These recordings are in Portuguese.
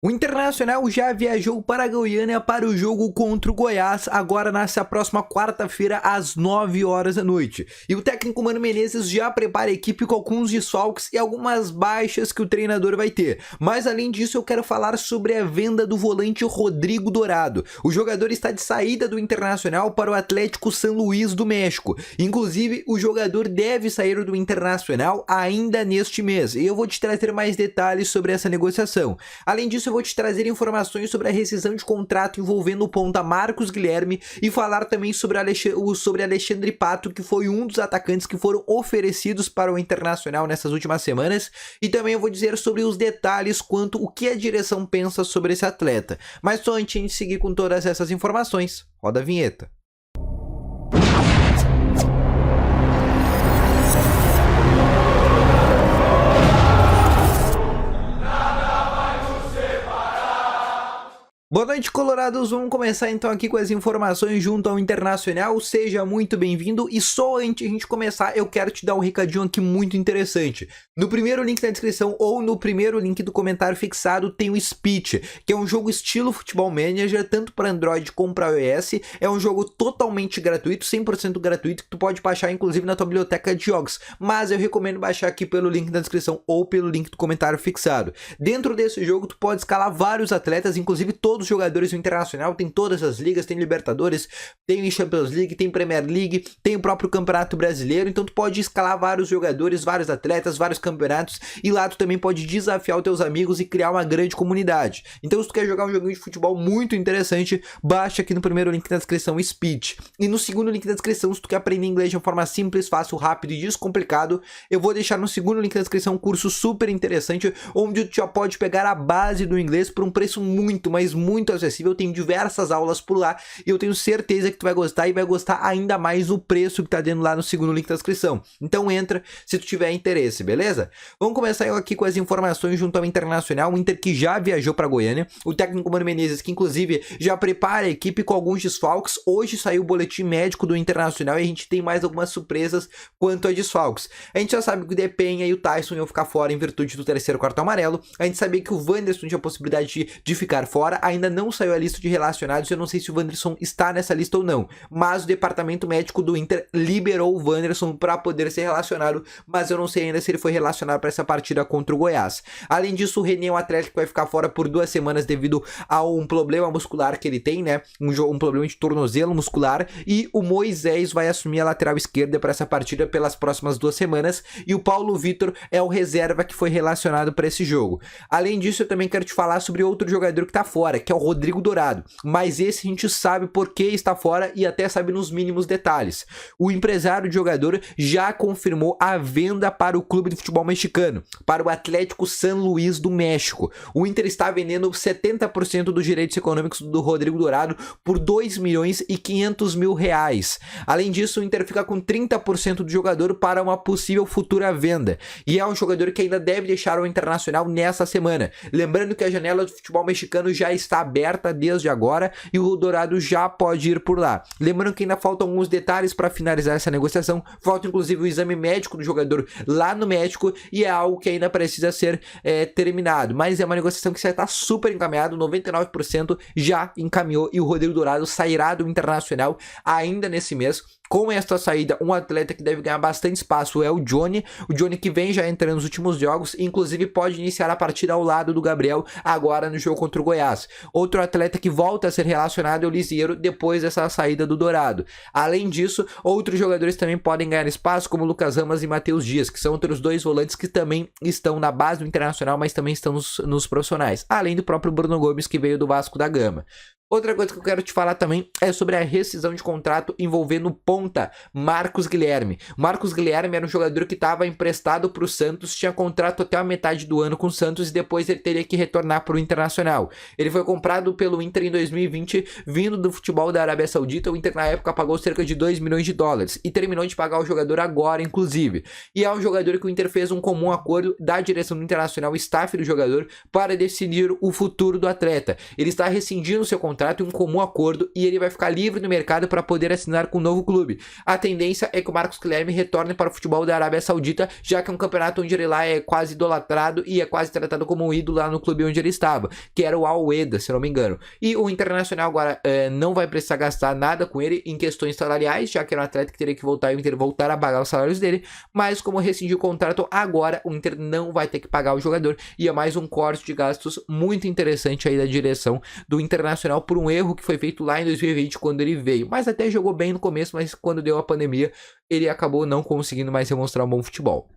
O Internacional já viajou para Goiânia para o jogo contra o Goiás, agora nessa próxima quarta-feira, às 9 horas da noite. E o técnico Mano Menezes já prepara a equipe com alguns desfalques e algumas baixas que o treinador vai ter. Mas além disso, eu quero falar sobre a venda do volante Rodrigo Dourado. O jogador está de saída do Internacional para o Atlético San Luis do México. Inclusive, o jogador deve sair do Internacional ainda neste mês. E eu vou te trazer mais detalhes sobre essa negociação. Além disso, eu vou te trazer informações sobre a rescisão de contrato envolvendo o ponta Marcos Guilherme e falar também sobre Alexandre Pato, que foi um dos atacantes que foram oferecidos para o Internacional nessas últimas semanas, e também eu vou dizer sobre os detalhes quanto o que a direção pensa sobre esse atleta. Mas só antes de seguir com todas essas informações, roda a vinheta. Boa noite, colorados. Vamos começar então aqui com as informações junto ao Internacional. Seja muito bem-vindo. E só antes de a gente começar, eu quero te dar um recadinho aqui muito interessante. No primeiro link da descrição ou no primeiro link do comentário fixado tem o Speech, que é um jogo estilo Futebol Manager, tanto para Android como para iOS. É um jogo totalmente gratuito, 100% gratuito, que tu pode baixar inclusive na tua biblioteca de jogos. Mas eu recomendo baixar aqui pelo link da descrição ou pelo link do comentário fixado. Dentro desse jogo, tu pode escalar vários atletas, inclusive todos os jogadores do Internacional, tem todas as ligas, tem Libertadores, tem Champions League, tem Premier League, tem o próprio Campeonato Brasileiro, então tu pode escalar vários jogadores, vários atletas, vários campeonatos, e lá tu também pode desafiar os teus amigos e criar uma grande comunidade. Então se tu quer jogar um joguinho de futebol muito interessante, baixa aqui no primeiro link da descrição Speech. E no segundo link da descrição, se tu quer aprender inglês de uma forma simples, fácil, rápido e descomplicado, eu vou deixar no segundo link da descrição um curso super interessante, onde tu já pode pegar a base do inglês por um preço muito, mas muito acessível. Tem diversas aulas por lá e eu tenho certeza que tu vai gostar e vai gostar ainda mais do preço que tá dentro lá no segundo link da descrição. Então entra se tu tiver interesse, beleza? Vamos começar aqui com as informações junto ao Internacional. O Inter que já viajou para Goiânia, o técnico Mano Menezes que inclusive já prepara a equipe com alguns desfalques. Hoje saiu o boletim médico do Internacional e a gente tem mais algumas surpresas quanto a desfalques. A gente já sabe que o Depenha e o Tyson iam ficar fora em virtude do terceiro cartão amarelo. A gente sabia que o Wanderson tinha a possibilidade de ficar fora, ainda não saiu a lista de relacionados, eu não sei se o Wanderson está nessa lista ou não, mas o departamento médico do Inter liberou o Wanderson para poder ser relacionado, mas eu não sei ainda se ele foi relacionado para essa partida contra o Goiás. Além disso, o René é um atleta que vai ficar fora por 2 semanas devido a um problema muscular que ele tem, né, um problema de tornozelo muscular, e o Moisés vai assumir a lateral esquerda para essa partida pelas próximas 2 semanas, e o Paulo Vitor é o reserva que foi relacionado para esse jogo. Além disso, eu também quero te falar sobre outro jogador que está fora, que é o Rodrigo Dourado, mas esse a gente sabe por que está fora e até sabe nos mínimos detalhes. O empresário de jogador já confirmou a venda para o clube de futebol mexicano, para o Atlético San Luis do México. O Inter está vendendo 70% dos direitos econômicos do Rodrigo Dourado por 2 milhões e 500 mil reais. Além disso, o Inter fica com 30% do jogador para uma possível futura venda. E é um jogador que ainda deve deixar o Internacional nessa semana. Lembrando que a janela do futebol mexicano já está aberta desde agora e o Dourado já pode ir por lá. Lembrando que ainda faltam alguns detalhes para finalizar essa negociação, falta inclusive o exame médico do jogador lá no México e é algo que ainda precisa ser terminado, mas é uma negociação que já está super encaminhado, 99% já encaminhou e o Rodrigo Dourado sairá do Internacional ainda nesse mês. Com esta saída, um atleta que deve ganhar bastante espaço é o Johnny que vem já entrando nos últimos jogos, inclusive pode iniciar a partida ao lado do Gabriel agora no jogo contra o Goiás. Outro atleta que volta a ser relacionado é o Lisieiro depois dessa saída do Dourado. Além disso, outros jogadores também podem ganhar espaço, como Lucas Ramas e Matheus Dias, que são outros 2 volantes que também estão na base do Internacional, mas também estão nos profissionais, além do próprio Bruno Gomes, que veio do Vasco da Gama. Outra coisa que eu quero te falar também é sobre a rescisão de contrato envolvendo o ponta Marcos Guilherme. O Marcos Guilherme era um jogador que estava emprestado para o Santos, tinha contrato até a metade do ano com o Santos e depois ele teria que retornar para o Internacional. Ele foi comprado pelo Inter em 2020, vindo do futebol da Arábia Saudita. O Inter na época pagou cerca de 2 milhões de dólares e terminou de pagar o jogador agora, inclusive. E é um jogador que o Inter fez um comum acordo da direção do Internacional, staff do jogador, para decidir o futuro do atleta. Ele está rescindindo seu contrato contrato, um comum acordo, e ele vai ficar livre no mercado para poder assinar com um novo clube. A tendência é que o Marcos Guilherme retorne para o futebol da Arábia Saudita, já que é um campeonato onde ele lá é quase idolatrado e é quase tratado como um ídolo lá no clube onde ele estava, que era o Al-Wehda, se não me engano. E o Internacional agora não vai precisar gastar nada com ele em questões salariais, já que era um atleta que teria que voltar e o Inter voltar a pagar os salários dele, mas como rescindiu o contrato agora, o Inter não vai ter que pagar o jogador, e é mais um corte de gastos muito interessante aí da direção do Internacional por um erro que foi feito lá em 2020 quando ele veio, mas até jogou bem no começo, mas quando deu a pandemia ele acabou não conseguindo mais demonstrar um bom futebol.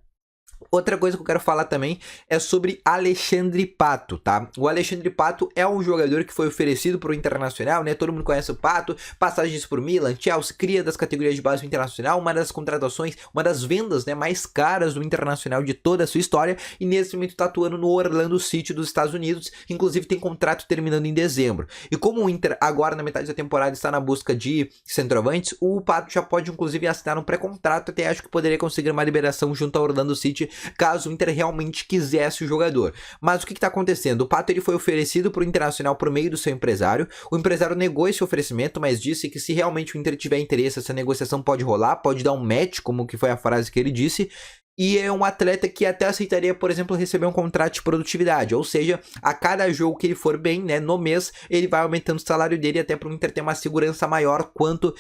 Outra coisa que eu quero falar também é sobre Alexandre Pato, tá? O Alexandre Pato é um jogador que foi oferecido para o Internacional, né? Todo mundo conhece o Pato, passagens por Milan, Chelsea, cria das categorias de base do Internacional, uma das contratações, uma das vendas, né, mais caras do Internacional de toda a sua história, e nesse momento tá atuando no Orlando City dos Estados Unidos, inclusive tem contrato terminando em dezembro. E como o Inter agora na metade da temporada está na busca de centroavantes, o Pato já pode inclusive assinar um pré-contrato, até acho que poderia conseguir uma liberação junto ao Orlando City, caso o Inter realmente quisesse o jogador. Mas o que está acontecendo? O Pato ele foi oferecido para o Internacional por meio do seu empresário. O empresário negou esse oferecimento, mas disse que se realmente o Inter tiver interesse, essa negociação pode rolar, pode dar um match, como que foi a frase que ele disse. E é um atleta que até aceitaria, por exemplo, receber um contrato de produtividade, ou seja, a cada jogo que ele for bem, né, no mês, ele vai aumentando o salário dele até para o Inter ter uma segurança maior quanto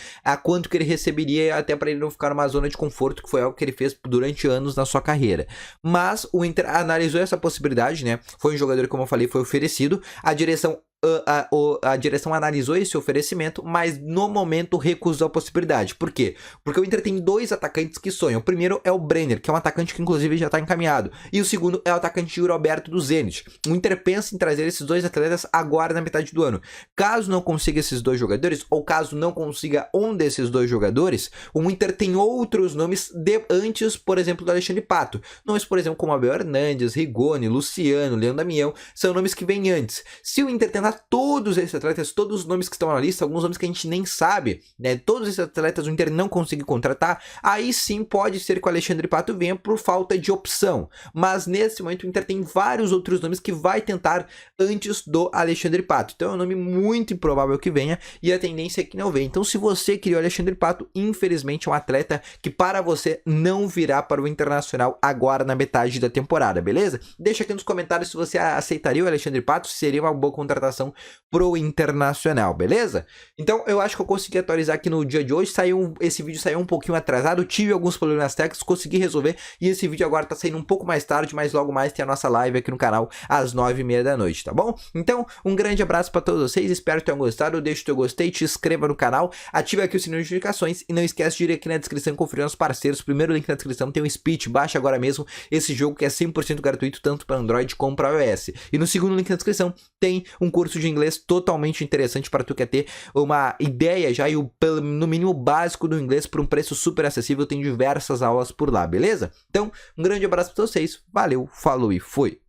que ele receberia, até para ele não ficar numa zona de conforto, que foi algo que ele fez durante anos na sua carreira. Mas o Inter analisou essa possibilidade, né, foi um jogador, como eu falei, foi oferecido, a direção analisou esse oferecimento, mas no momento recusou a possibilidade. Por quê? Porque o Inter tem dois atacantes que sonham. O primeiro é o Brenner, que é um atacante que inclusive já está encaminhado. E o segundo é o atacante Yuri Alberto do Zenit. O Inter pensa em trazer esses dois atletas agora na metade do ano. Caso não consiga esses dois jogadores, ou caso não consiga um desses dois jogadores, o Inter tem outros nomes antes, por exemplo, do Alexandre Pato. Nomes, por exemplo, como Abel Hernandes, Rigoni, Luciano, Leandro Damião, são nomes que vêm antes. Se o Inter tentar todos esses atletas, todos os nomes que estão na lista, alguns nomes que a gente nem sabe, né? Todos esses atletas o Inter não conseguir contratar, aí sim pode ser que o Alexandre Pato venha por falta de opção. Mas nesse momento o Inter tem vários outros nomes que vai tentar antes do Alexandre Pato. Então é um nome muito improvável que venha e a tendência é que não venha. Então se você queria o Alexandre Pato, infelizmente é um atleta que para você não virá para o Internacional agora na metade da temporada, beleza? Deixa aqui nos comentários se você aceitaria o Alexandre Pato, se seria uma boa contratação pro Internacional, beleza? Então eu acho que eu consegui atualizar aqui no dia de hoje. Esse vídeo saiu um pouquinho atrasado, tive alguns problemas técnicos, consegui resolver e esse vídeo agora tá saindo um pouco mais tarde, mas logo mais tem a nossa live aqui no canal às 9h30 da noite, tá bom? Então um grande abraço para todos vocês, espero que tenham gostado, deixa o teu gostei, te inscreva no canal, ative aqui o sininho de notificações e não esquece de ir aqui na descrição e conferir nossos parceiros. O primeiro link na descrição tem um Speech, baixa agora mesmo esse jogo que é 100% gratuito tanto para Android como para iOS. E no segundo link na descrição tem um curso de inglês totalmente interessante para tu que quer ter uma ideia já e no mínimo básico do inglês por um preço super acessível. Tem diversas aulas por lá, beleza? Então, um grande abraço para vocês, valeu, falou e fui!